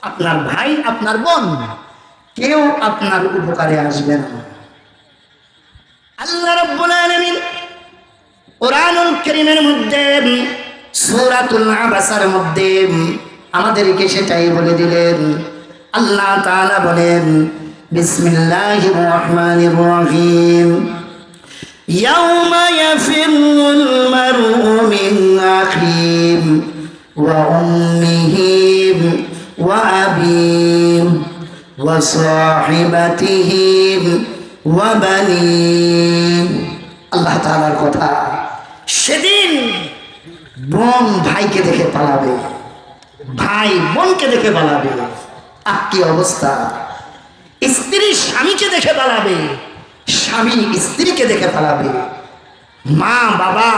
আপনার ভাই, আপনার বোন, কেউ আপনার উপকারে আসবে না। আল্লাহ রাব্বুল আলামিন কুরআনুল কারীমের মধ্যে সূরাতুল আবাসার মধ্যে আমাদেরকে সেটাই বলে দিলেন। আল্লাহ তাআলা বলেন, বিসমিল্লাহির রহমানির রহিম, ইয়াউমা ইয়াফিরুল মারউ মিন আখিহি ওয়া উম্মিহি ওয়া আবিহি ওয়া সাহিবাতিহি ওয়া বানিহি। আল্লাহ তাআলার কথা, সেদিন বোন ভাইকে দেখে পালাবে, ভাই বোনকে দেখে পালাবে। কি অবস্থা! স্ত্রী স্বামীকে দেখে পালাবে, স্বামী স্ত্রীকে দেখে পালাবে, মা বাবা,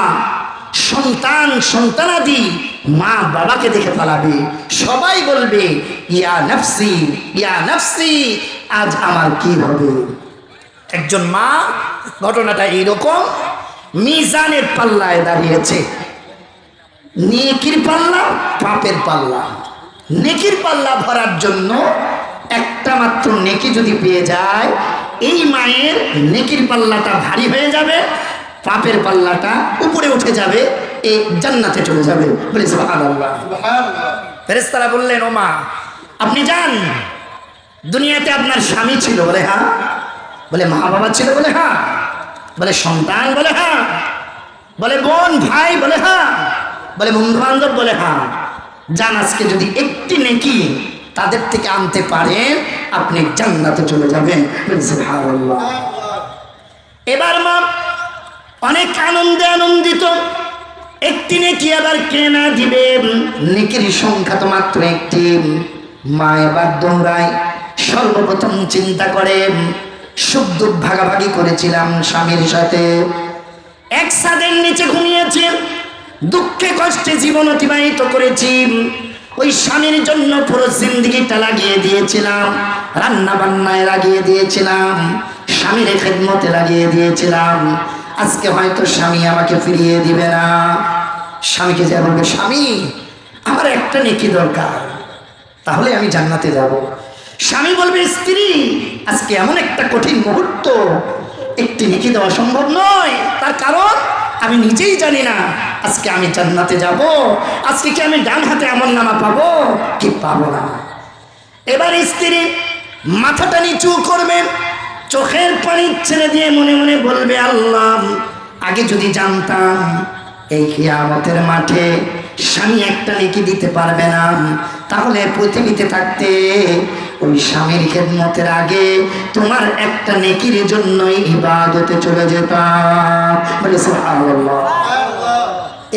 সন্তান সন্তানাদি মা বাবাকে দেখে পালাবে। সবাই বলবে, ইয়া নফসি ইয়া নফসি, আজ আমার কি হবে। একজন মা, ঘটনাটা এইরকম, মিজানের পাল্লায় দাঁড়িয়েছে, নেকির পাল্লা, পাপের পাল্লা। নেকির পাল্লা ভরার জন্য একটা মাত্র নেকি যদি পেয়ে যায়, এই মায়ের নেকির পাল্লাটা ভারী হয়ে যাবে, পাপের পাল্লাটা উপরে উঠে যাবে, এই জান্নাতে চলে যাবে। বলে সুবহানাল্লাহ। ফেরেশতারা বললেন, ও মা, আপনি যান, দুনিয়াতে আপনার স্বামী ছিল? বলে হ্যাঁ। বলে মা বাবা ছিল? বলে হ্যাঁ। বলে সন্তান? বলে হ্যাঁ। বলে বোন ভাই? বলে হ্যাঁ। বলে বন্ধু বান্ধব? বলে হ্যাঁ। যান, আজকে যদি একটি নেকি তাদের থেকে আনতে পারেন, আপনি জান্নাতে চলে যাবেন। সুবহানাল্লাহ। এবার মা অনেক আনন্দে আনন্দিত, একটি নেকি আবার কেনা দিবেন, নেকির সংখ্যা তো মাত্র একটি। মা এবার দৌড়ায়, সর্বপ্রথম চিন্তা করেন, সুখ দুঃখ ভাগাভাগি করেছিলাম স্বামীর সাথে, এক ছাদের নিচে ঘুমিয়েছি, দুঃখে কষ্টে জীবন অতিবাহিত করেছি, ওই স্বামীর জন্য পুরো জিন্দেগিটা লাগিয়ে দিয়েছিলাম, রান্না বান্নায় লাগিয়ে দিয়েছিলাম, স্বামীর খেদমতে লাগিয়ে দিয়েছিলাম। আজকে হয়তো স্বামী আমাকে ফিরিয়ে দিবে না। স্বামীকে যা বলবে, স্বামী আমার একটা নেকি দরকার, তাহলে আমি জান্নাতে যাব। স্বামী বলবে, স্ত্রী আজকে এমন একটা কঠিন মুহূর্ত, একটি নেকি দেওয়া সম্ভব নয়, তার কারণ আমি নিজেই জানি না আজকে আমি জান্নাতে যাব, আজকে কি আমি ডান হাতে আমলনামা পাবো কি পাবো না। এবার স্ত্রী মাথাটা নিচু করবে, চোখের পানি ছেড়ে দিয়ে মনে মনে বলবে, আল্লাহ, আগে যদি জানতাম এই কিয়ামতের মাঠে স্বামী একটা নেকি দিতে পারবে না, তাহলে পৃথিবীতে থাকতে ওই স্বামীর খেদমতের আগে তোমার একটা নেকির জন্যই ইবাদতে চলে যেতাম। বলে সুবহানাল্লাহ।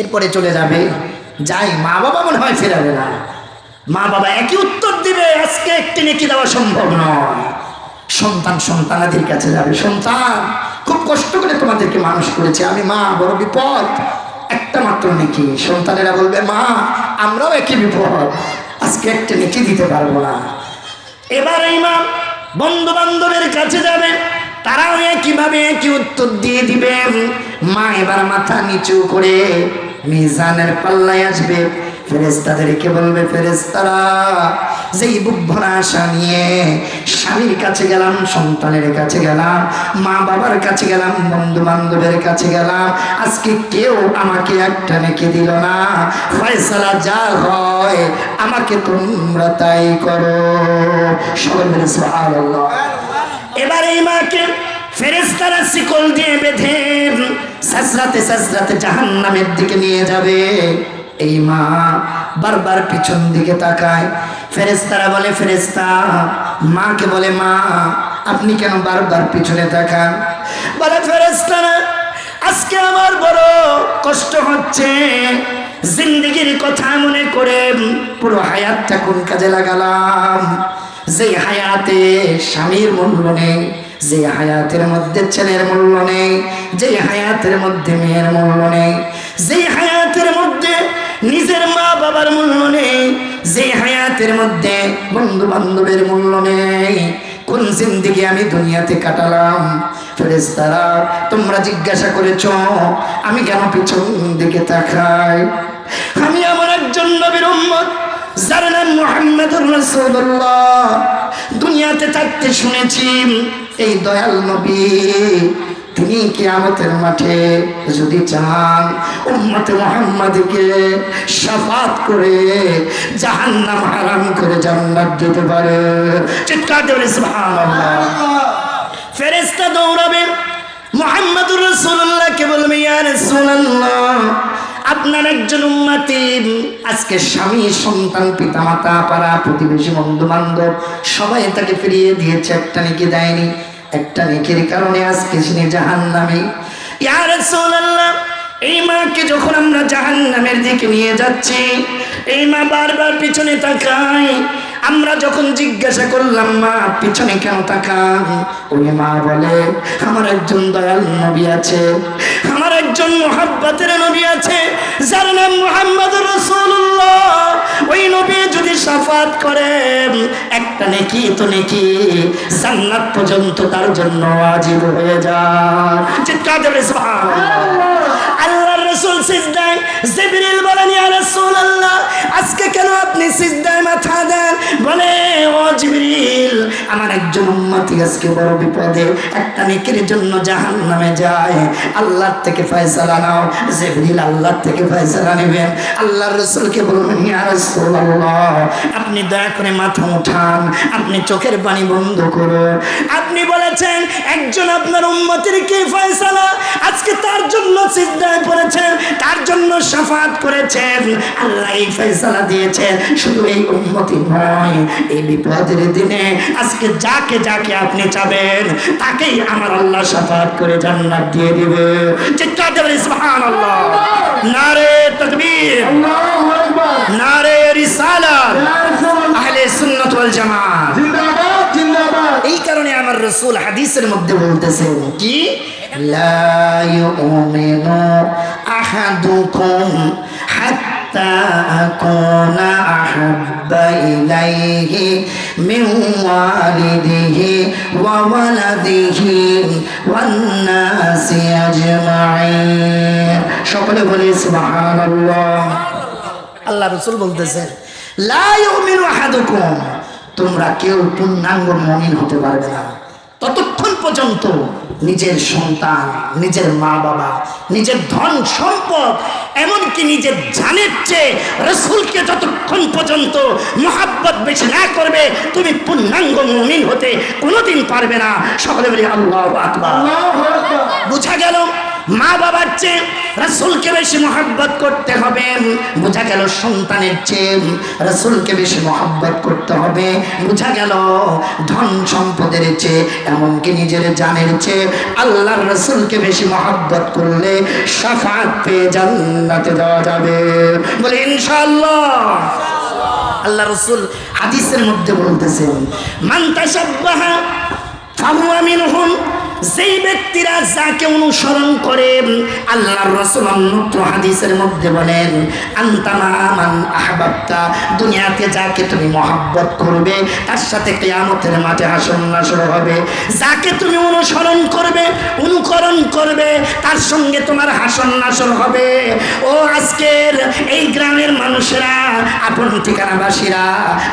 এরপরে চলে যাবে, যাই, মা বাবা মনে হয় ফেরাবে না। মা বাবা একই উত্তর দিবে, আজকে একটি নেকি দেওয়া সম্ভব নয়। সন্তান সন্তানাদের কাছে যাবে, সন্তান খুব কষ্ট করে তোমাদেরকে মানুষ করেছে আমি, মা বড় বিপদ, একটা মাত্র নেকি। সন্তানেরা বলবে, মা আমরাও একই বিপদ, আজকে একটা নেকি দিতে পারবো না। এবার এই মা বন্ধু বান্ধবের কাছে যাবে, তারাও একইভাবে একই উত্তর দিয়ে দিবে। মা এবার মাথা নিচু করে মিজানের পাল্লায় আসবে, ফেরেশতাদেরকে বলবে, ফেরেশতারা যেই বুক ভরা আশা নিয়ে স্বামীর কাছে গেলাম, সন্তানের কাছে গেলাম, মা বাবার কাছে গেলাম, বন্ধু বান্ধবের কাছে গেলাম, আজকে কেউ আমাকে একটা নেকি দিল না। ফয়সালা যা হয় আমাকে তোমরা তাই করো। সবাই বলে সুবহানাল্লাহ। এবার এই মাকে ফেরেশতারা শিকল দিয়ে বেঁধে সাজরাতে সাজরাতে জাহান্নামের দিকে নিয়ে যাবে। এই মা বারবার পিছন দিকে তাকায়, ফেরেশতারা বলে, ফেরেশতা মাকে বলে, মা আপনি কেন বারবার পিছনে তাকান? বলে, ফেরেশতারা আজকে আমার বড় কষ্ট হচ্ছে, জিন্দেগির কথা মনে করে পুরো হায়াতটা কোন কাজে লাগালাম, যে হায়াতে স্বামীর মূল্য নেই, যে হায়াতের মধ্যে ছেলের মূল্য নেই, যে হায়াতের মধ্যে মেয়ের মূল্য নেই, যে হায়াতের মধ্যে নিজের মা বাবার মূল্য নেই, যে হায়াতের মধ্যে বন্ধু বান্ধবের মূল্য নেই, কোন জিন্দেগি আমি দুনিয়াতে কাটালাম। ফেরেশতারা তোমরা জিজ্ঞাসা করেছো আমি কেন পিছন দিকে তাকাই? আমি এমন একজন নবীর উম্মত যার নাম মুহাম্মদুর রাসূলুল্লাহ। দুনিয়াতে থাকতে শুনেছি এই দয়াল নবী তিনি কিয়ামতের মাঠে যদি চান উম্মতে মুহাম্মাদকে শাফাত করে জাহান্নাম হারাম করে জান্নাত দিতে পারে। চিৎকার করে সুবহানাল্লাহ। ফেরেশতা দৌড়াবে মুহাম্মদুর রাসূলুল্লাহকে বলবে, ইয়া রাসূলুল্লাহ, আপনার একজন উম্মতি আজকে স্বামী সন্তান পিতামাতা পাড়া প্রতিবেশী বন্ধু বান্ধব সবাই তাকে ফিরিয়ে দিয়েছে, একটা নেকি দেয়নি, একটা নেকির কারণে আজকে সে জাহান্নামী। ইয়া রাসূলুল্লাহ, এই মাকে যখন আমরা জাহান্নামের দিকে নিয়ে যাচ্ছি, এই মা বারবার পিছনে তাকায়। আমরা যখন জিজ্ঞাসা করলাম মা পিছনে কেন তাকান, ওই মা বলে আমার একজন দয়াল নবী আছে, আমার একজন মুহাব্বতের নবী আছে যার নাম মুহাম্মদুর রাসূলুল্লাহ। ওই নবী যদি শাফাত করে একটা নেকি তো নেকি জান্নাত পর্যন্ত তার জন্য ওয়াজিব হয়ে যায়। চিৎকার করে সুবহানাল্লাহ। আল্লাহর রাসূল সিজদায়, জিবরিল বলেন ইয়া রাসূলুল্লাহ, আজকে কেন আপনি সিজদায় মাথা দেন? বলে ও জিবরিল, আমার একজন উম্মতি আজকে বড় বিপদে, একটা নেকির জন্য জাহান্নামে যায়। আল্লাহর থেকে ফয়সালা নাও। জিবরিল আল্লাহর থেকে ফয়সালা নেবেন। আল্লাহর রাসূলকে বলবেন ইয়া রাসূলুল্লাহ, আপনি দয়া করে মাথা উঠান, আপনি চোখের পানি বন্ধ করুন। আপনি বলেছেন একজন আপনার উম্মতের কি ফয়সালা, আজকে তার জন্য সিজদায় পড়েছেন, তার জন্য শাফাত করেছেন, আল্লাহ এই ফয়সালা দিয়েছেন। শুধু এই উম্মতি নয়, এই বিপদের দিনে আজকে যাকে যাকে আপনি চাবেন তাকেই আমার আল্লাহ শাফাত করে জান্নাত দিয়ে দিবে। চিৎকার করে সুবহানাল্লাহ। নারে তাকবীর, আল্লাহু আকবার, নারে রিসালাত, আহলে সুন্নাত ওয়াল জামাত জিন্দাবাদ জিন্দাবাদ। এই কারণে আমার রাসূল হাদিসের মধ্যে বলতেছেন কি, লা ইউমিনু আহাদুকুম হাত্তা আকুনা আহাব্বা ইলাইহি মিন ওয়ালিদিহি ওয়া ওয়ালাদিহি ওয়ান নাসি আজমাইন। সকলে বলি সুবহানাল্লাহ। আল্লাহ রাসূল বলতেছেন লা ইউমিনু আহাদুকুম, তোমরা কেউ পূর্ণাঙ্গ মুমিন হতে পারবে না ততক্ষণ পর্যন্ত নিজের সন্তান, নিজের মা বাবা, নিজের ধন সম্পদ, এমনকি নিজের জানের চেয়ে রাসূলকে যতক্ষণ পর্যন্ত মহব্বত বেশি না করবে তুমি পূর্ণাঙ্গ মুমিন হতে কোনোদিন পারবে না। সকলে বলি আল্লাহু আকবার। বুঝা গেল মা বাবার চেয়ে রাসূলকে বেশি মহব্বত করতে হবে। বোঝা গেল সন্তানের চেয়ে রাসূলকে বেশি মহব্বত করতে হবে। বোঝা গেল ধন সম্পদের চেয়ে, এমনকি নিজের জানের চেয়ে আল্লাহর রাসূলকে বেশি মহব্বত করলে শাফাত পেয়ে জান্নাতে যাওয়া যাবে। বলে ইনশাআল্লাহ। আল্লাহ রাসূল হাদিসের মধ্যে বলতেছেন মান তাশাব্বাহা ফাহুয়া মিনহুম, যেই ব্যক্তিরা যাকে অনুসরণ করে, আল্লাহর রাসূল অন্যত্র হাদিসের মধ্যে বলেন আনতা মা মান আহবাবতা, দুনিয়াতে যাকে তুমি মহব্বত করবে তার সাথে কিয়ামতের মাঠে হাসর নাসর হবে। যাকে তুমি অনুসরণ করবে, অনুকরণ করবে, তার সঙ্গে তোমার হাসর নাসর হবে। ও আজকের এই গ্রামের মানুষেরা, আপন ঠিকানাবাসীরা,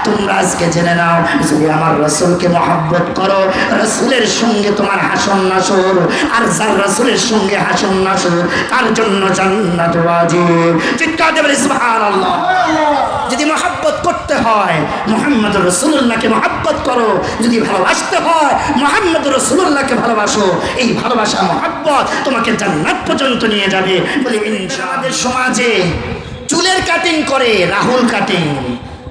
তোমরা আজকে জেনে নাও, যদি আমার রাসূলকে মহব্বত করো, রাসূলের সঙ্গে তোমার হাসর নাসর, আর যার রাসূলের সঙ্গে হাসর নাসর তার জন্য জান্নাত ওয়াজিব। চিৎকার দিয়ে বলি সুবহানাল্লাহ। যদি মহব্বত করতে হয় মুহাম্মদুর রাসূলুল্লাহকে মহব্বত করো, যদি ভালোবাসতে হয় মুহাম্মদুর রাসূলুল্লাহকে ভালোবাসো। এই ভালোবাসা মহব্বত তোমাকে জান্নাত পর্যন্ত নিয়ে যাবে। বলি ইনশাআল্লাহ। আমাদের সমাজে চুলের কাটিং করে, রাহুল কাটিং,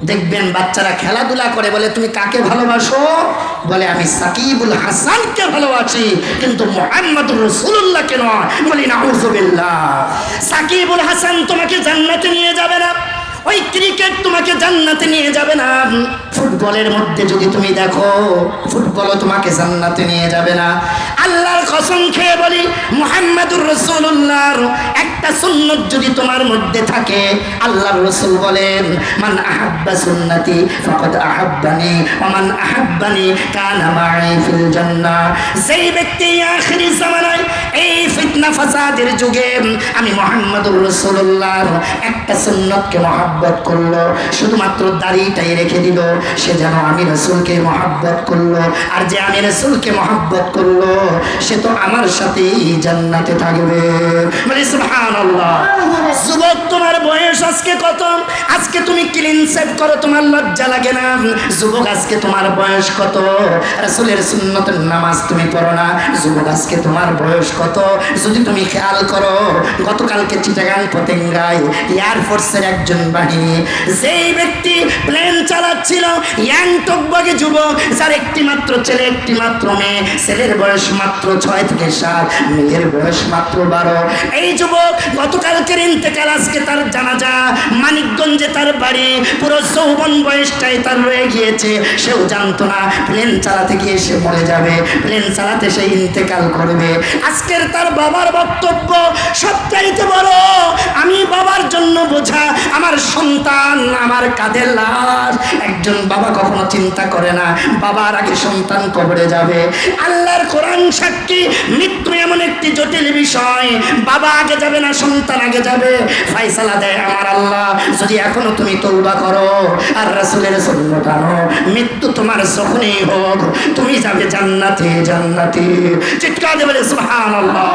দেখবেন বাচ্চারা খেলাধুলা করে, বলে তুমি কাকে ভালোবাসো? বলে আমি সাকিবুল হাসানকে ভালোবাসি, কিন্তু মুহাম্মদুর রাসূলুল্লাহকে নয়। বলি নাউযুবিল্লাহ। সাকিবুল হাসান তোমাকে জান্নাতে নিয়ে যাবে না, ওই ক্রিকেট তোমাকে জান্নাতে নিয়ে যাবে না, ফুটবলের মধ্যে যদি তুমি দেখো, ফুটবলও তোমাকে জান্নাতে নিয়ে যাবে না। আল্লাহর কসম খেয়ে বলি, মুহাম্মাদুর রাসূলুল্লাহর একটা সুন্নাত যদি তোমার মধ্যে থাকে, আল্লাহর রাসূল বলেন, মান আহাব্বা সুন্নতি ফাকাদ আহাব্বানি ওয়া মান আহাব্বানি কানা মাই ফিল জান্নাহ। যেই ব্যক্তি আখিরি জামানায় এই ফিতনা ফাসাদের যুগে আমি মুহাম্মাদুর রাসূলুল্লাহর একটা সুন্নতকে মহব্বত করলো, শুধুমাত্র দাড়িটাই রেখে দিল, সে যেন আমি রাসূলকে মহব্বত করলো। আর যে আমি রাসূলকে মহব্বত করলো, সে তো আমার সাথেই জান্নাতে থাকবে। বলি সুবহানাল্লাহ। যুবক, তোমার বয়স আজকে কত? আজকে তুমি ক্লিন সেভ করো, তোমার লজ্জা লাগে না? যুবক, আজকে তোমার বয়স কত? রাসূলের সুন্নতের নামাজ তুমি পড়ো না। যুবক, আজকে তোমার বয়স কত? যদি তুমি খেয়াল করো, গতকালকে চিটাগাং পতেঙ্গায় এয়ারফোর্সের একজন বাহিনী, যেই ব্যক্তি প্লেন চালাচ্ছিল, ইয়াং টকবগে যুবক, যার একটি মাত্র ছেলে, একটি মাত্র মেয়ে, ছেলের বয়স মাত্র 6 থেকে 7, মেয়ের বয়স মাত্র 12। এই যুবক গতকালকের ইন্তেকাল, আজকে তার জানাজা, মানিকগঞ্জে তার বাড়ি, পুরো যৌবন বয়সটাই তার রয়ে গিয়েছে। সেও জানতো না প্লেন চালাতে গিয়ে সে মরে যাবে, প্লেন চালাতে সে ইন্তেকাল করবে। আজকের তার বাবার বক্তব্য সবচাইতে বড়, আমি বাবার জন্য বোঝা, আমার সন্তান আমার কাঁধে লাশ। একজন বাবা কখনো চিন্তা করে না বাবার আগে সন্তান কবরে যাবে। আল্লাহর কোরআন সাক্ষী, মৃত্যু এমন একটি জটিল বিষয়, বাবা আগে যাবে না সন্তান আগে যাবে, ফয়সালা দেয় আমার আল্লাহ। যদি এখনো তুমি তওবা করো আর রাসূলের সুন্নাত আনো, মৃত্যু তোমার যখনই হোক, তুমি যাবে জান্নাতে, জান্নাতে। চিৎকার দিয়ে বলে সুবহানাল্লাহ।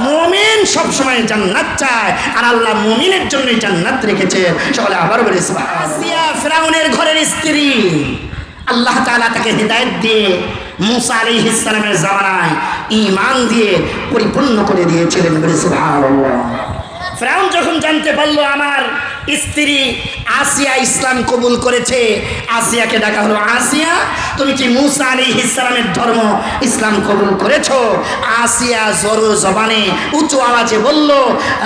মুমিন সব সময় জান্নাত চায়, আর আল্লাহ মুমিনের জন্যই জান্নাত রেখেছে। সকলে আবার বলে সুবহানাল্লাহ। আসিয়া ফিরআউনের ঘরের স্ত্রী, আল্লাহ তাআলা তাকে হিদায়াত দিয়ে মুসা আলাইহিস সালামের জামানায় ঈমান দিয়ে পরিপূর্ণ করে দিয়েছিলেন। বলে সুবহানাল্লাহ। ফিরআউন যখন জানতে পারলো আমার স্ত্রী আসিয়া ইসলাম কবুল করেছে, আসিয়াকে ডাকা হলো, আসিয়া তুমি কি মুসা আলাইহিস সালামের ধর্ম ইসলাম কবুল করেছো? আসিয়া জোরে জবানে উঁচু আওয়াজে বলল,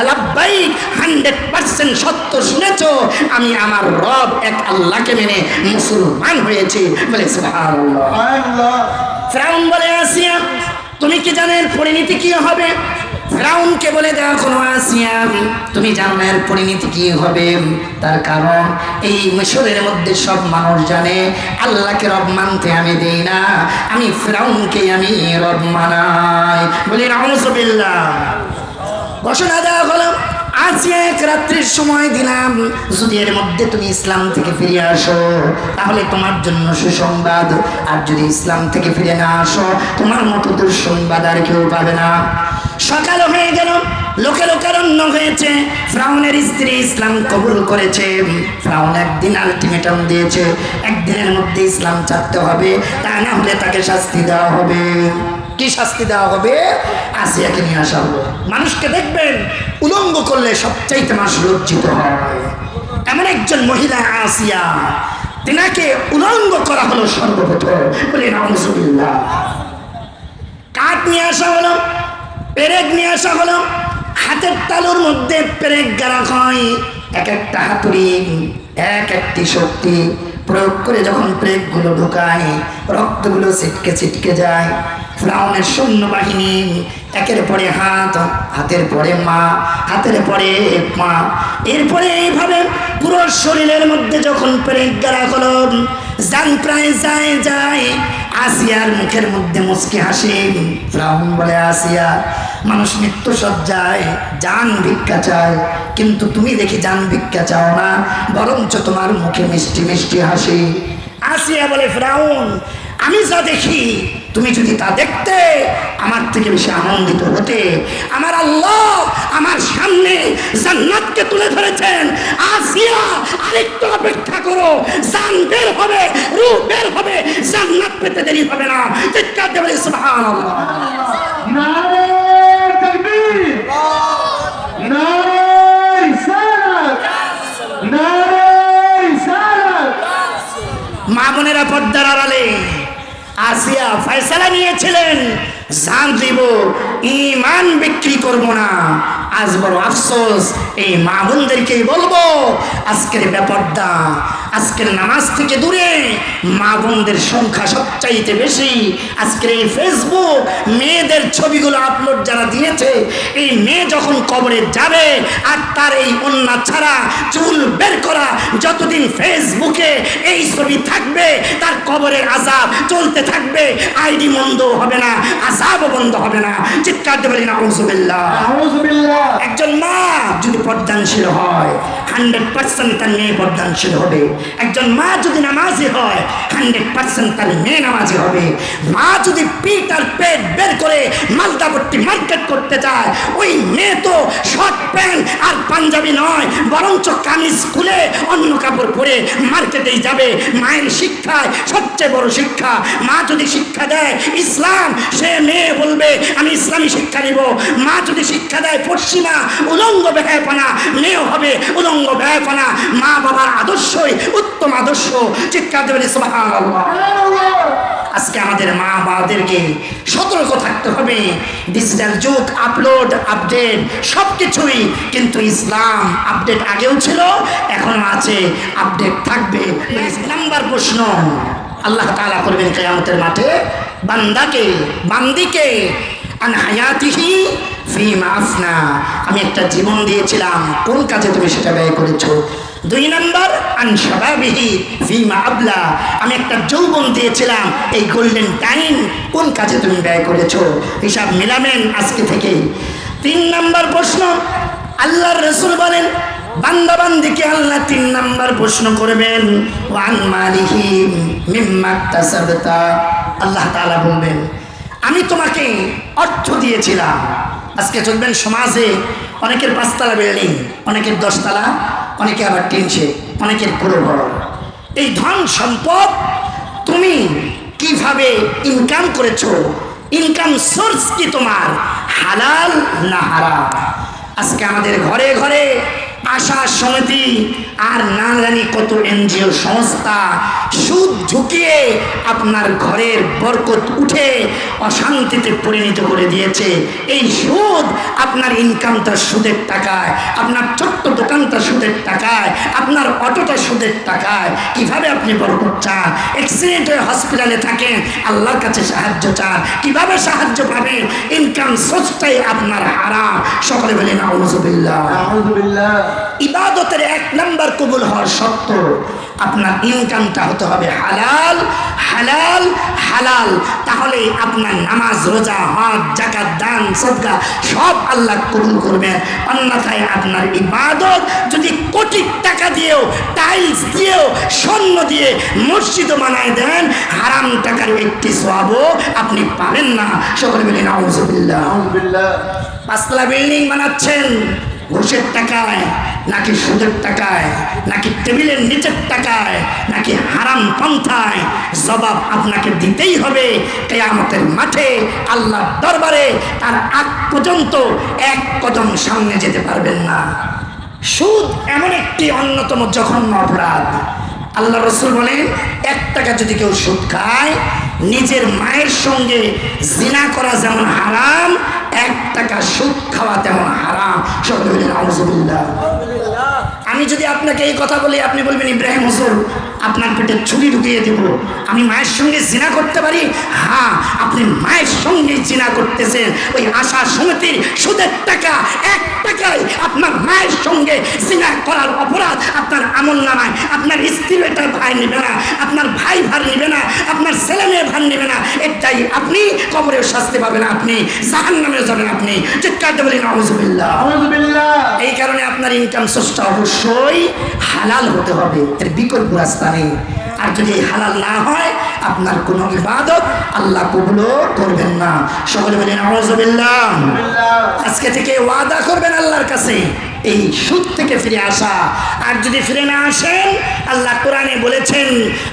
লাব্বাইক, 100% সত্য শুনেছো, আমি আমার রব এক আল্লাহকে মেনে মুসলমান হয়েছি। বলে সুবহানাল্লাহ। ফিরআউন বলে, আসিয়া তুমি কি জানেন পরিণতি কি হবে? ফিরআউনকে বলে দেওয়া কোনো, আসিয়া তুমি জানো না এর পরিণতি কি হবে? তার কারণ এই মিশরের মধ্যে সব মানুষ জানে আল্লাহকে রব মানতে আমি দেই না, আমি ফিরআউনকে আমি রব মানাই। বলি নাউযুবিল্লাহ। ঘোষণা দেওয়া হলো, আসিয়া এক রাত্রির সময় দিলাম, যদি এর মধ্যে তুমি ইসলাম থেকে ফিরে আসো তাহলে তোমার জন্য সুসংবাদ, আর যদি ইসলাম থেকে ফিরে না আসো তোমার মতো দুঃসংবাদ আর কেউ পাবে না। সকাল হয়ে গেল, লোকে লোকারণ্য হয়েছে, ফিরআউনের স্ত্রী ইসলাম কবুল করেছে। ফিরআউন একদিন আলটিমেটাম দিয়েছে, একদিনের মধ্যে ইসলাম ছাড়তে হবে, তা না হলে তাকে শাস্তি দেওয়া হবে। কি শাস্তি দেওয়া হবে? আসিয়াকে নিয়ে আসা হলো। মানুষকে দেখবেন উলঙ্গ করলে সবচাইতে মানুষ লজ্জিত হয়, এমন একজন মহিলা আসিয়া, তিনাকে উলঙ্গ করা হলো সর্বপ্রথম। বলে নাউযুবিল্লাহ। কাঠ নিয়ে আসা হলো, পেরেক নিয়ে আসা হলো, হাতের তালুর মধ্যে পেরেক গাড়া হয়, এক একটা হাতুড়ি এক একটি শক্তি প্রয়োগ করে যখন পেরেকগুলো ঢুকায়, রক্তগুলো ছিটকে ছিটকে যায়। ফিরআউনের সৈন্যবাহিনী একের পরে হাত, হাতের পরে মা, হাতের পরে পা, এরপরে এইভাবে পুরো শরীরের মধ্যে যখন পেরেক গাড়া হলো, জান প্রায় যায় যায়। আসিয়ার মুখের মধ্যে মুচকি হাসি। ফিরআউন বলে, আসিয়া, মানুষ মৃত্যু সজ্জায় জান ভিক্ষা চায়, কিন্তু তুমি দেখি জান ভিক্ষা চাও না, বরঞ্চ তোমার মুখে মিষ্টি মিষ্টি হাসি। আসিয়া বলে, ফিরআউন, আমি যা দেখি তুমি যদি তা দেখতে আমার থেকে বেশি আনন্দিত হতে। আমার আল্লাহ আমার সামনে জান্নাতকে তুলে ধরেছেন। আসিয়া, আরেকটু অপেক্ষা করো, জান বের হবে, রূহ বের হবে, জান্নাত পেতে দেরি হবে না। চিৎকার দিয়ে বলি সুবহানাল্লাহ। নারে তাকবীর, নারে রিসালাত, নারে রিসালাত। মা বোনেরা, পর্দার আড়ালে আসিয়া ফয়সালা নিয়েছিলেন, জান দিব, ঈমান বিক্রি করব না। আজ বড় আফসোস, এই মা বোনদেরকেই বলবো, আজকের বেপর্দা, আজকের নামাজ থেকে দূরে, মা বোনদের সংখ্যা সবচাইতে বেশি। আজকের এই ফেসবুক মেয়েদের ছবিগুলো আপলোড যারা দিয়েছে, এই মেয়ে যখন কবরে যাবে আর তার এই ওন্না ছাড়া চুল বের করা যতদিন ফেসবুকে এই ছবি থাকবে, তার কবরের আযাব চলতে থাকবে। আইডি বন্ধ হবে না, আযাবও বন্ধ হবে না। চিৎকার দিয়ে বলি নাউযুবিল্লাহ। আউযুবিল্লাহ। একজন মা যদি পর্দানশীল হয় 100% তার মেয়ে পর্দানশীল হবে। একজন মা যদি নামাজি হয় 100% তার মেয়ে নামাজি হবে। মা যদি পিঠ আর পেট বের করে মালদাপট্টি মার্কেট করতে চায়, ওই মেয়ে তো শর্ট প্যান্ট আর পাঞ্জাবি নয়, বরঞ্চ কামিজ খুলে অন্য কাপড় পরে মার্কেটেই যাবে। মায়ের শিক্ষায় সবচেয়ে বড় শিক্ষা। মা যদি শিক্ষা দেয় ইসলাম, সে মেয়ে বলবে আমি ইসলামী শিক্ষা নিব। মা যদি শিক্ষা দেয় পশ্চিমা উলঙ্গ ব্যয়পানা, মেয়েও হবে উলঙ্গ ব্যয়পানা। মা বাবার আদর্শই উত্তম আদর্শ। চিৎকার দেবেন সুবহানাল্লাহ। আজকে আমাদের মা বাবাদেরকে সতর্ক থাকতে হবে। ডিজিটাল যুগ, আপলোড আপডেট সব কিছুই, কিন্তু ইসলাম আপডেট আগেও ছিল, এখনো আছে, আপডেট থাকবে। নাম্বার প্রশ্ন আল্লাহ তাআলা করবেন কিয়ামতের মাঠে বান্দাকে বান্দিকে আন হায়াতিহি ফিমা আফনা, আমি একটা জীবন দিয়েছিলাম, কোন কাজে তুমি সেটা ব্যয় করেছো। 2 নাম্বার আন শাবাবিহি ফিমা আবলা, আমি একটা যৌবন দিয়েছিলাম, এই গোল্ডেন টাইম কোন কাজে তুমি ব্যয় করেছো। হিসাব মিলাবেন আজকে থেকে। 3 নাম্বার প্রশ্ন আল্লাহর রাসূল বলেন বান্দা বান্দিকে আল্লাহ 3 নাম্বার প্রশ্ন করবেন ওয়ান মালিহি মিম্মা তাসাবতা। আল্লাহ তাআলা বলবেন আমি তোমাকে অর্থ দিয়েছিলাম। আজকে চলবেন সমাজে অনেকের 5 তলা বিল্ডিং, অনেকের 10 তলা, অনেকে আবার 300, অনেকের পুরো ঘর। এই ধন সম্পদ তুমি কিভাবে ইনকাম করেছো? ইনকাম সোর্স কি তোমার, হালাল না হারাম? আজকে আমাদের ঘরে ঘরে আশা সমিতি আর না জানি কত এনজিও সংস্থা সুদ ঝুঁকিয়ে আপনার ঘরের বরকত উঠে অশান্তিতে পরিণত করে দিয়েছে। এই সুদ আপনার ইনকামটা সুদের টাকায়, আপনার ছোট্ট দোকানটা সুদের টাকায়, আপনার অটোটা সুদের টাকায়। কিভাবে আপনি বরকত চান? অ্যাক্সিডেন্ট হয়ে হসপিটালে থাকেন, আল্লাহর কাছে সাহায্য চান, কিভাবে সাহায্য পাবেন? ইনকাম সোর্সটাই আপনার হারাম। সকলে বলেন নাউযুবিল্লাহ। আউযুবিল্লাহ। ইবাদতের 1 নাম্বার কবুল হওয়ার শর্ত আপনার ইনকামটা হতে হবে হালাল হালাল হালাল। তাহলে আপনার নামাজ, রোজা, হজ, যাকাত, দান, সদকা সব আল্লাহ কবুল করবেন। অন্যথায় আপনার ইবাদত যদি কোটি টাকা দিয়েও, টাইলস দিয়েও, স্বর্ণ দিয়ে মসজিদও বানায় দেন, হারাম টাকার একটি সওয়াবও আপনি পাবেন না। সকলে বলেন নাউযুবিল্লাহ। আউযুবিল্লাহ। 5 তলা বিল্ডিং বানাচ্ছেন ঘুষের টাকায়, নাকি সুদের টাকায়, নাকি টেবিলের নিচের টাকায়, নাকি হারাম পন্থায়? জবাব আপনাকে দিতেই হবে কিয়ামতের মাঠে আল্লাহর দরবারে। তার আগ পর্যন্ত 1 কদম সামনে যেতে পারবেন না। সুদ এমন একটি অন্যতম জঘন্য অপরাধ। আল্লাহ রাসূল বলেন 1 টাকা যদি কেউ সুদ খায়, নিজের মায়ের সঙ্গে জিনা করা যেমন হারাম, 1 টাকা সুদ খাওয়া তেমন হারাম। সকলে বলেন নাউযুবিল্লাহ। আমি যদি আপনাকে এই কথা বলি, আপনি বলবেন ইব্রাহিম হুজুর আপনার পেটে ছুরি ঢুকিয়ে দেব, আমি মায়ের সঙ্গে জিনা করতে পারি? হ্যাঁ, আপনি মায়ের সঙ্গে জিনা করতেছেন। ওই আশা সমিতির সুদের টাকা 1 টাকায় আপনার মায়ের সঙ্গে জিনা করার অপরাধ আপনার আমলনামায় আপনার স্ত্রী এটা ভাই নেবে না, আপনার ভাই ভার নেবে না, আপনার ছেলে মেয়ে ভার নেবে না। এটাই আপনি কবরেও শাস্তি পাবেন, আপনি জাহান্নামে যাবেন। আপনি চিৎকার দিয়ে বলেন নাউযুবিল্লাহ। আউযুবিল্লাহ। এই কারণে আপনার ইনকাম সোর্সটা অবশ্যই হালাল হতে হবে, এর বিকল্প রাস্তা নেই। আর যদি হালাল না হয় আপনার কোনো ইবাদত আল্লাহ কবুলও করবেন না। সকলে বলেন নাউযুবিল্লাহ। আজকে থেকে ওয়াদা করবেন আল্লাহর কাছে এই সুদ থেকে ফিরে আসা। আর যদি ফিরে না আসেন, আল্লাহ কোরআনে বলেছেন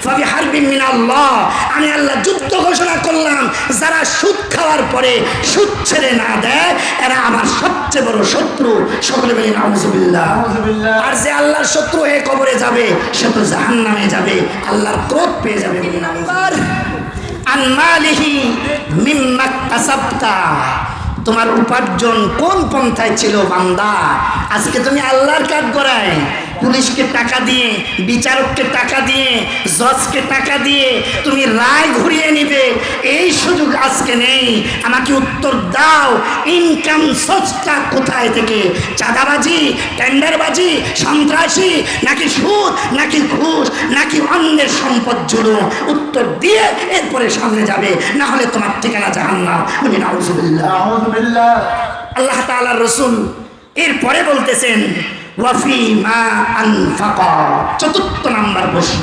ফাবিহারবিন মিনাল্লাহ, আমি আল্লাহ যুদ্ধ ঘোষণা করলাম, যারা সুদ খাওয়ার পরে সুদ ছেড়ে না দেয় এরা আমার সবচেয়ে বড় শত্রু। সকলে বলেন নাউযুবিল্লাহ। আর যে আল্লাহর শত্রু হয়ে কবরে যাবে সে তো জাহান্নামে যাবে, আল্লাহর ক্রোধ পেয়ে যাবে। নাম্বার আন মালিহি মিম্মা কাসাবতা, তোমার উপার্জন কোন পন্থায় ছিল বান্দা? আজকে তুমি আল্লাহর কাজ করায় পুলিশকে টাকা দিয়ে, বিচারককে টাকা দিয়ে, জজকে টাকা দিয়ে তুমি রায় ঘুরিয়ে নিবে, এই সুযোগ আজকে নেই। আমাকে উত্তর দাও, ইনকাম সোর্সটা কোথায় থেকে? চাঁদাবাজি, টেন্ডারবাজি, সন্ত্রাসী, নাকি সুদ, নাকি ঘুষ, নাকি অন্যের সম্পদ জুলুম? উত্তর দিয়ে এরপরে সামনে যাবে, না হলে তোমার ঠিকানা জাহান্নাম। বলি নাউজুবিল্লাহ। আউযুবিল্লাহ। আল্লাহ তাআলার রাসূল এরপরে বলতেছেন ওয়াফি মা আনফাকা। চতুর্থ নাম্বার প্রশ্ন,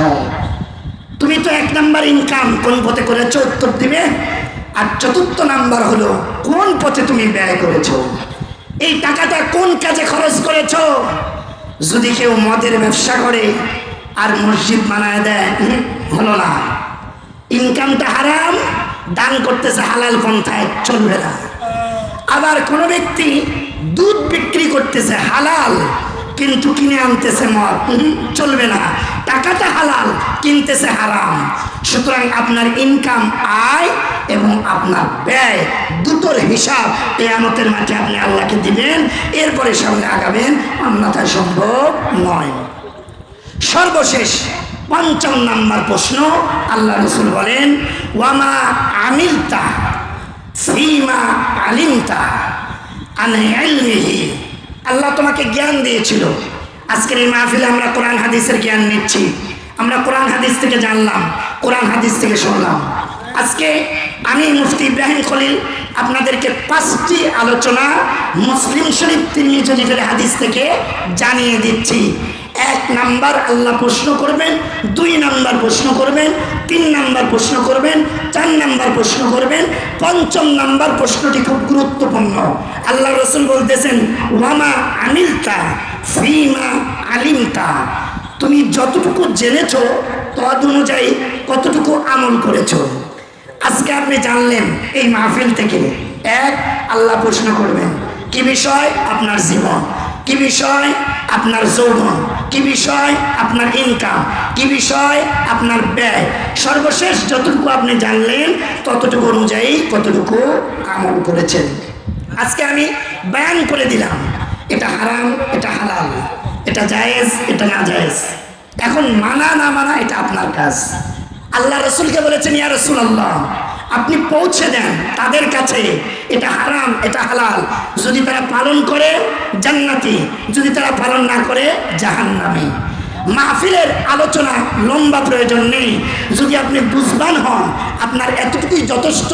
তুমি তো এক নাম্বার ইনকাম কোন পথে করেছো, উত্তর দিবে। আর চতুর্থ নাম্বার হলো কোন পথে তুমি ব্যয় করেছো, এই টাকাটা কোন কাজে খরচ করেছো। যদি কেউ মদের ব্যবসা করে আর মসজিদ বানায় দেয়, হলো না। ইনকামটা হারাম, দান করতেছে হালাল পন্থায়, চলবে না। আবার কোন ব্যক্তি দুধ বিক্রি করতেছে হালাল, কিন্তু কিনে আনতেছে মদ, চলবে না। টাকাটা হালাল, কিনতেছে হারাম। সুতরাং আপনার ইনকাম, আয় এবং আপনার ব্যয়, দুটোর হিসাব কিয়ামতের মাঠে আপনি আল্লাহকে দিবেন, এরপরে সামনে আগাবেন, অন্যথায় সম্ভব নয়। সর্বশেষ পঞ্চম নাম্বার প্রশ্ন, আল্লাহ রাসূল বলেন ওয়ামা আমিলতা ফিমা আলিমতা আন ইলমিহি। আল্লাহ তোমাকে জ্ঞান দিয়েছিল। আজকের এই মাহফিলে আমরা কোরআন হাদিসের জ্ঞান নিচ্ছি, আমরা কোরআন হাদিস থেকে জানলাম, কোরআন হাদিস থেকে শুনলাম। আজকে আমি মুফতি ইব্রাহিম খলিল আপনাদেরকে 5টি আলোচনা মুসলিম শরীফ তিরমিজি শরীফের হাদিস থেকে জানিয়ে দিচ্ছি। 1 নাম্বার আল্লাহ প্রশ্ন করবেন, 2 নাম্বার প্রশ্ন করবেন, 3 নাম্বার প্রশ্ন করবেন, 4 নাম্বার প্রশ্ন করবেন, 5ম নাম্বার প্রশ্নটি খুব গুরুত্বপূর্ণ। আল্লাহ রাসূল বলতেছেন ওয়ামা আমিলতা ফিমা আলিমতা। তুমি যতটুকু জেনেছো তদ অনুযায়ী কতটুকু আমল করেছো। আজকে আপনি জানলেন এই মাহফিল থেকে, 1 আল্লাহ প্রশ্ন করবেন কি বিষয়? আপনার জীবন। কি বিষয়? আপনার যৌবন। কি বিষয়? আপনার ইনকাম। কি বিষয়? আপনার ব্যয়। সর্বশেষ যতটুকু আপনি জানলেন ততটুকু অনুযায়ী কতটুকু আমল করেছেন। আজকে আমি বয়ান করে দিলাম, এটা হারাম, এটা হালাল, এটা জায়েজ, এটা না জায়েজ। এখন মানা না মানা এটা আপনার কাজ। আল্লাহ রাসূলকে বলেছেন ইয়া রাসূলুল্লাহ, আপনি পৌঁছে দেন তাদের কাছে এটা হারাম, এটা হালাল। যদি তারা পালন করে জান্নাতি, যদি তারা পালন না করে জাহান্নামী। মাহফিলের আলোচনা লম্বা প্রয়োজন নেই। যদি আপনি বুঝবান হন, আপনার এতটুকুই যথেষ্ট।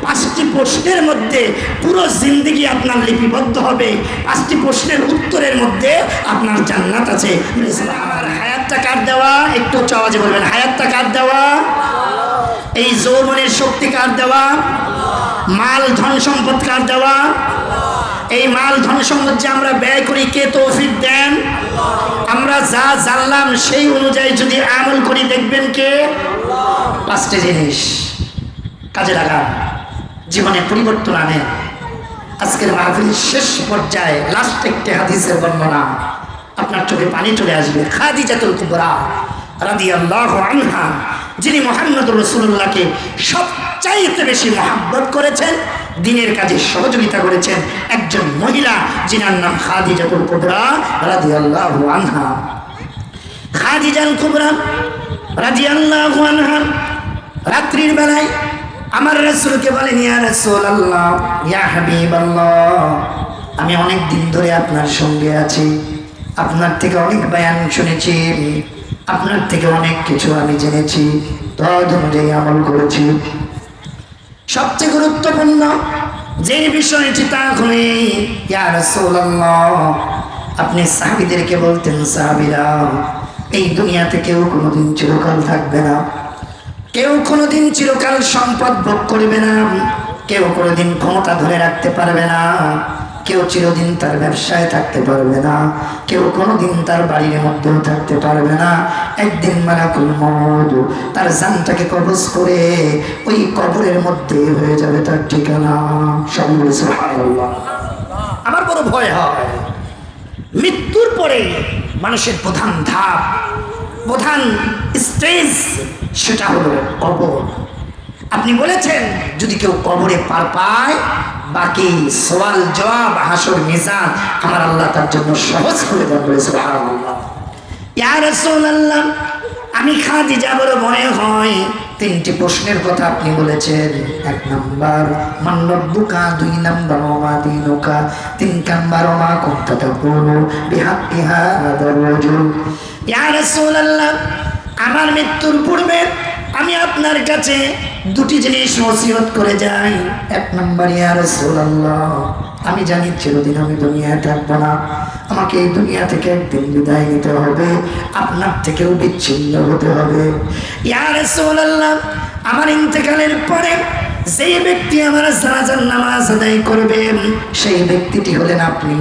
5টি প্রশ্নের মধ্যে পুরো জিন্দেগি আপনার লিপিবদ্ধ হবে। 5টি প্রশ্নের উত্তরের মধ্যে আপনার জান্নাত আছে। হায়াতটা কার দেওয়া? একটু আওয়াজে বলবেন, হায়াতটা কার দেওয়া? এই যৌবনের শক্তি কার দেওয়া? মাল ধন সম্পদ কার দেওয়া? এই মাল ধন সম্পদ যে আমরা ব্যয় করি, কে তৌফিক দেন? আমরা যা জানলাম সেই অনুযায়ী যদি আমল করি, দেখবেন কে? 5টি জিনিস কাজে লাগান, জীবনে পরিবর্তন আনেন। আজকের মাহফিল শেষ পর্যায়ে লাস্ট একটি হাদিসের বর্ণনা, আপনার চোখে পানি চলে আসবে। খাদিজাতুল কুবরা রাদিয়াল্লাহু আনহা, যিনি মুহাম্মদুর রাসূলুল্লাহকে সবচাইতে বেশি মহব্বত করেছেন, দিনের কাজে সহযোগিতা করেছেন, একজন মহিলা যিনার নাম খাদিজাতুল কুবরা রাদিয়াল্লাহু আনহা। খাদিজাতুল কুবরা রাদিয়াল্লাহু আনহা রাত্রির বেলায় আমার রাসূলকে বলেন ইয়া রাসূলুল্লাহ, ইয়া হাবিবাল্লাহ, আমি অনেক দিন ধরে আপনার সঙ্গে আছি, আপনার থেকে অনেক বয়ান শুনেছি, আপনার থেকে অনেক কিছু আমি জেনেছি, তদ অনুযায়ী আমল করেছি। সবচেয়ে গুরুত্বপূর্ণ যে বিষয়টি তা হলে ইয়া রাসূলুল্লাহ, আপনি সাহাবীদেরকে বলতেন, সাহাবীরা, এই দুনিয়াতে কেউ কোনোদিন চিরকাল থাকবে না, কেউ কোনোদিন চিরকাল সম্পদ ভোগ করবে না, কেউ কোনোদিন ক্ষমতা ধরে রাখতে পারবে না, কেউ চিরদিন তার ব্যবসায় থাকতে পারবে না, কেউ কোনোদিন তার বাড়ির মধ্যেও থাকতে পারবে না। একদিন মালাকুল মউত তার জানটাকে কবজ করে ওই কবরের মধ্যে হয়ে যাবে তার ঠিকানা। সুবহানাল্লাহ। আমার বড় ভয় হয়, মৃত্যুর পরে মানুষের প্রধান ধাপ, প্রধান স্টেজ, সেটা হলো কবর। আপনি বলেছেন যদি কেউ কবরে পার পায়, বাকি সওয়াল জবাব, হাসর মিজান আমার আল্লাহ তার জন্য সহজ করে দেন। সুবহানাল্লাহ। ইয়া রাসূলুল্লাহ, আমি খাদিজা বড় ভয় হয়। তিনটি প্রশ্নের কথা আপনি বলেছেন। 1 নাম্বার মান রব্বুকা, 2 নাম্বার ওমা দীনুকা, 3 নাম্বার ওমা কুনতা তাকুলু বিহাক্কি হাযার রাজুল। ইয়া রাসূলুল্লাহ, আমার মৃত্যুর পূর্বে আমি আপনার কাছে দুটি জিনিস ওসিয়ত করে যাই। 1 নাম্বার, ইয়া রাসূলুল্লাহ, আমি জানি চিরদিন আমি দুনিয়ায় থাকবো না, আমাকে এই দুনিয়া থেকে একদিন বিদায় নিতে হবে, আপনার থেকেও বিচ্ছিন্ন হতে হবে। ইয়া রাসূলুল্লাহ, আমার ইন্তেকালের পরে যেই ব্যক্তি আমার জানাজার নামাজ আদায় করবেন সেই ব্যক্তিটি হলেন আপনি।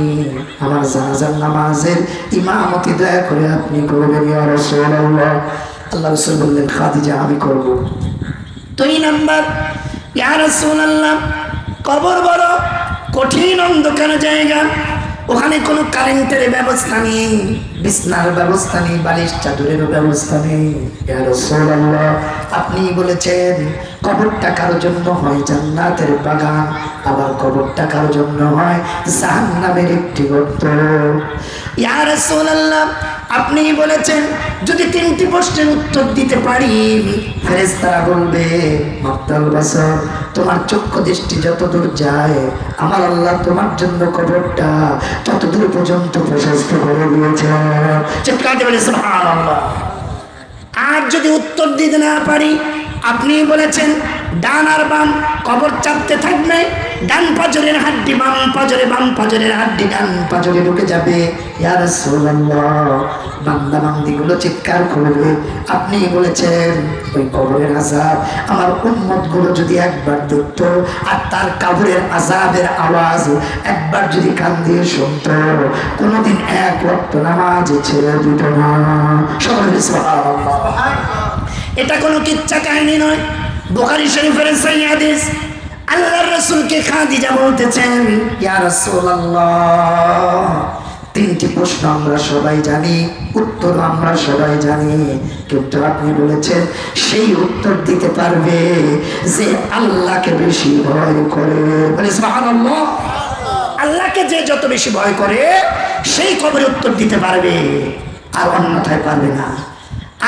আমার জানাজার নামাজের ইমামতি দয়া করে আপনি করবেন ইয়া রাসূলুল্লাহ। আল্লাহ রাসূল বললেন, খাদিজা আমি করব। 2 নাম্বার, ইয়া রাসূলুল্লাহ, কবর বড় কঠিন অন্ধকার জায়গা, ওখানে কোনো কারেন্টের ব্যবস্থা নেই, বিছনার ব্যবস্থা নেই, বালিশ চাদরের ব্যবস্থা নেই। ইয়া রাসূলুল্লাহ, আপনি বলেছেন কবরটা কারোর জন্য হয় জান্নাতের বাগান, আবার কবরটা কারোর জন্য হয় জাহান্নামের একটি গর্ত। ইয়া রাসূলুল্লাহ, আপনি বলেছেন যদি 3টি প্রশ্নের উত্তর দিতে পারি ফেরেশতারা বলবে মাক্তাল বাসার, তোমার চক্ষু দৃষ্টি যতদূর যায় আমার আল্লাহ তোমার জন্য কবরটা ততদূর পর্যন্ত প্রশস্ত করে দিয়েছেন। চিৎকার দিয়ে বলে সুবহানাল্লাহ। আর যদি উত্তর দিতে না পারি, আপনি বলেছেন ডান আর বাম কবর চাপতে থাকবে, ডান পাজরের হাড্ডি বাম পাজরে, বাম পাজরের হাড্ডি ডান পাজরে ঢুকে যাবে। ইয়া রাসূলুল্লাহ, বান্দা বান্দিগুলো চিৎকার করবে। আপনি বলেছেন ওই কবরের আযাব আমার উম্মতগুলো যদি একবার দেখতো আর তার কবরের আযাবের আওয়াজ একবার যদি কান দিয়ে শুনতো, কোনোদিন 1 ওয়াক্ত নামাজ ছেড়ে দিত না। সকলে সুবহানাল্লাহ। এটা কোনো কিচ্ছা কাহিনী নয়, বুখারী শরীফের সহিহ হাদিস। আল্লাহর রাসূলকে খাদিজা বলতেছেন, ইয়া রাসূলুল্লাহ, 3টি প্রশ্ন আমরা সবাই জানি, উত্তর আমরা সবাই জানি, কিন্তু আপনি বলেছেন সেই উত্তর দিতে পারবে যে আল্লাহকে বেশি ভয় করে। বলে সুবহানাল্লাহ। আল্লাহকে যে যত বেশি ভয় করে সেই কবরে উত্তর দিতে পারবে, আর অন্যথায় পারবে না।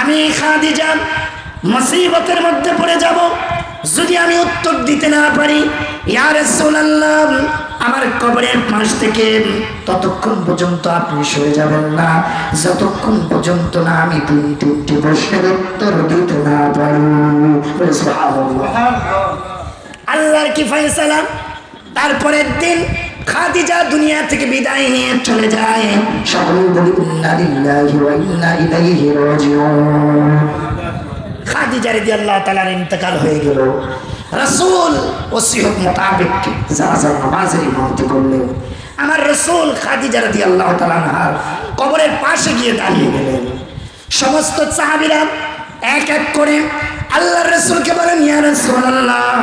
আমি খাদিজা মুসিবতের মধ্যে পড়ে যাব যদি আমি উত্তর দিতে না পারি। ইয়া রাসূলুল্লাহ, আমার কবরের পাশ থেকে ততক্ষণ পর্যন্ত আপনি সরে যাবেন না যতক্ষণ পর্যন্ত না আমি 3টি প্রশ্নের উত্তর দিতে না পারি। সুবহানাল্লাহ। আল্লাহর কি ফয়সালা। তারপরের দিন খাদিজা দুনিয়া থেকে বিদায় নিয়ে চলে যায়। সকলে বলি ইন্না লিল্লাহি ওয়া ইন্না ইলাইহি রাজিউন। খাদিজা রাদিয়াল্লাহু তাআলার ইন্তেকাল হয়ে গেল। রাসূল ওসিয়ত মোতাবেক জানাজার নামাজের ইমামতি করলেন। আমার রাসূল খাদিজা রাদিয়াল্লাহু তাআলা আনহার কবরের পাশে গিয়ে দাঁড়িয়ে গেলেন। সমস্ত সাহাবীরা এক এক করে আল্লাহর রাসূলকে বলেন, ইয়া রাসূলুল্লাহ,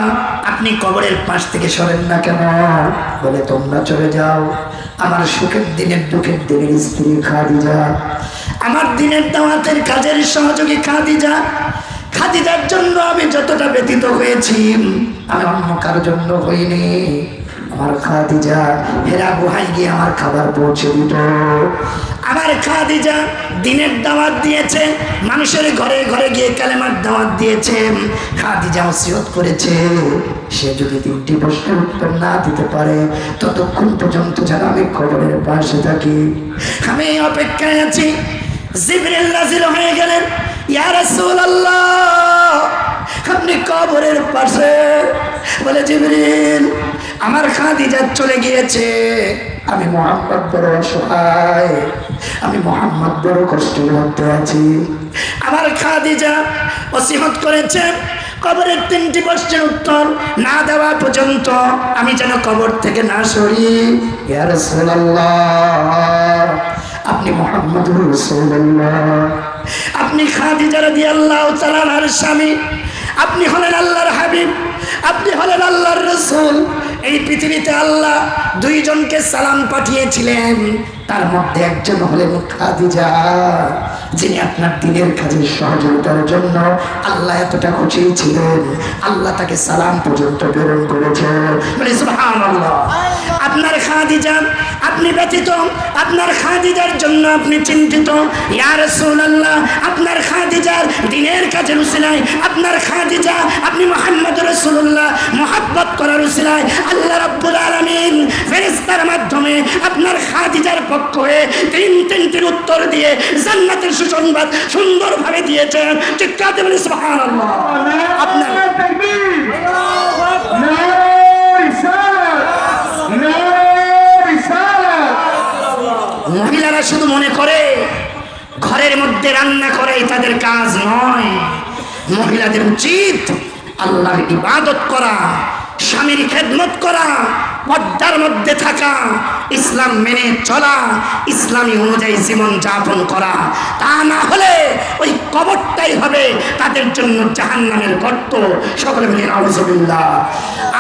আপনি কবরের পাশ থেকে সরেন না কেন? বলে তোমরা চলে যাও, আমার সুখের দিনের দুঃখের দিনের স্ত্রী খাদিজা, আমার দিনের দাওয়াতের কাজের সহযোগী খাদিজা, খাদিজার জন্য আমি যতটা ব্যতীত হয়েছি আমি অন্য কারোর জন্য হইনি। আমার খাদিজা হেরা গুহায় গিয়ে আমার খাবার পৌঁছে দিত। আমার খাদিজা দিনের দাওয়াত দিয়েছে, মানুষের ঘরে ঘরে গিয়ে কালেমার দাওয়াত দিয়েছে। খাদিজা ওসিয়ত করেছে সে যদি 3টি প্রশ্নের উত্তর না দিতে পারে ততক্ষণ পর্যন্ত যেন আমি কবরের পাশে থাকি। আমি অপেক্ষায় আছি। জিবরিল নাজিল হয়ে গেলেন, ইয়া রাসূলুল্লাহ, আপনি কবরের পাশে। বলে জিবরিল, আমার খাদিজা চলে গিয়েছে, আমি মুহাম্মদ বড় অসহায়, আমি মুহাম্মদ বড় কষ্টের মধ্যে আছি। আমার খাদিজা ওসিয়ত করেছে কবরের 3টি প্রশ্নের উত্তর না দেওয়া পর্যন্ত আমি যেন কবর থেকে না সরি। ইয়া রাসূলুল্লাহ, আপনি মুহাম্মদুর রাসূলুল্লাহ, আপনি খাদিজা রাদিয়াল্লাহু তাআলা আনহার স্বামী, আপনি হলেন আল্লাহর হাবিব, আপনি হলেন আল্লাহর রাসূল। এই পৃথিবীতে আল্লাহ 2 জনকে সালাম পাঠিয়েছিলেন, তার মধ্যে একজন হলেন খাদিজা, যিনি আপনার দিনের কাজের সহযোগিতার জন্য আল্লাহ এতটা খুশি ছিলেন আল্লাহ তাকে সালাম পর্যন্ত প্রেরণ করেছেন। বলে সুবহানাল্লাহ। আপনি আপনার খাদিজা, আপনি ব্যতীত আপনার খাদিজার জন্য আপনি চিন্তিত। ইয়া রাসূলুল্লাহ, আপনার খাদিজার দিনের কাজের উসিলায়, আপনার খাদিজা আপনি মুহাম্মদ রাসূলুল্লাহ মুহাব্বত করার উসিলায় আল্লাহ রাব্বুল আলামিন ফেরেশতার মাধ্যমে আপনার খাদিজার পক্ষ হয়ে তিনটির উত্তর দিয়ে জান্নাতের সুসংবাদ সুন্দরভাবে দিয়েছেন। চিৎকার দিয়ে বলি সুবহানাল্লাহ। আপনার মহিলারা শুধু মনে করে ঘরের মধ্যে রান্না করাই তাদের কাজ নয়। মহিলাদের উচিত আল্লাহর ইবাদত করা, স্বামীর খেদমত করা, পর্দার মধ্যে থাকা, ইসলাম মেনে চলা, ইসলামী অনুযায়ী জীবন যাপন করা। তা না হলে ওই কবরটাই হবে তাদের জন্য জাহান্নামের গর্ত। সকলে মিলে নাউজুবিল্লাহ।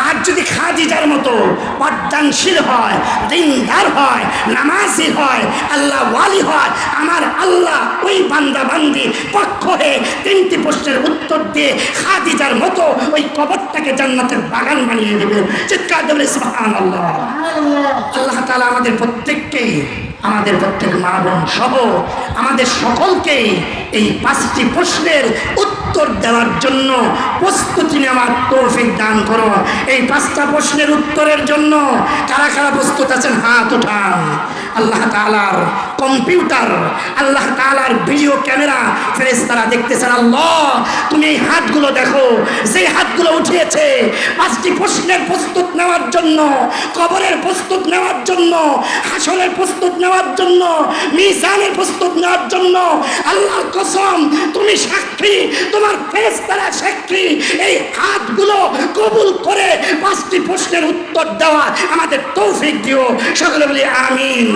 আর যদি খাদিজার মতো পর্দানশীল হয়, দিনদার হয়, নামাজি হয়, আল্লাহ ওয়ালি হয়, আমার আল্লাহ ওই বান্দা বান্দি পক্ষ হয়ে তিনটি প্রশ্নের উত্তর দিয়ে খাদিজার মতো ওই কবরটাকে জান্নাতের বাগান বানিয়ে দেবে। চিৎকার দেবে সুবহানাল্লাহ। আল্লাহ তাআলা আমাদের প্রত্যেককেই, আমাদের প্রত্যেক মা বোন সহ আমাদের সকলকেই এই 5টি প্রশ্নের উত্তর দেওয়ার জন্য প্রস্তুতি নেওয়ার তৌফিক দান করো। এই 5টা প্রশ্নের উত্তরের জন্য কারা কারা প্রস্তুত আছেন হাত উঠান। আল্লাহ তাআলার কম্পিউটার, আল্লাহ তাআলার ভিডিও ক্যামেরা ফেরেশতারা দেখতেছেন। আল্লাহ তুমি এই হাতগুলো দেখো, যে হাতগুলো উঠিয়েছে 5টি প্রশ্নের প্রস্তুত নেওয়ার জন্য, কবরের প্রস্তুত নেওয়ার জন্য, হাসরের প্রস্তুত নেওয়ার জন্য, মিজানের প্রস্তুত নেওয়ার জন্য। আল্লাহর কসম তুমি সাক্ষী, তোমার ফেরেশতারা সাক্ষী। এই হাতগুলো কবুল করে 5টি প্রশ্নের উত্তর দেওয়া আমাদের তৌফিক দিও। সকলে বলি আমিন।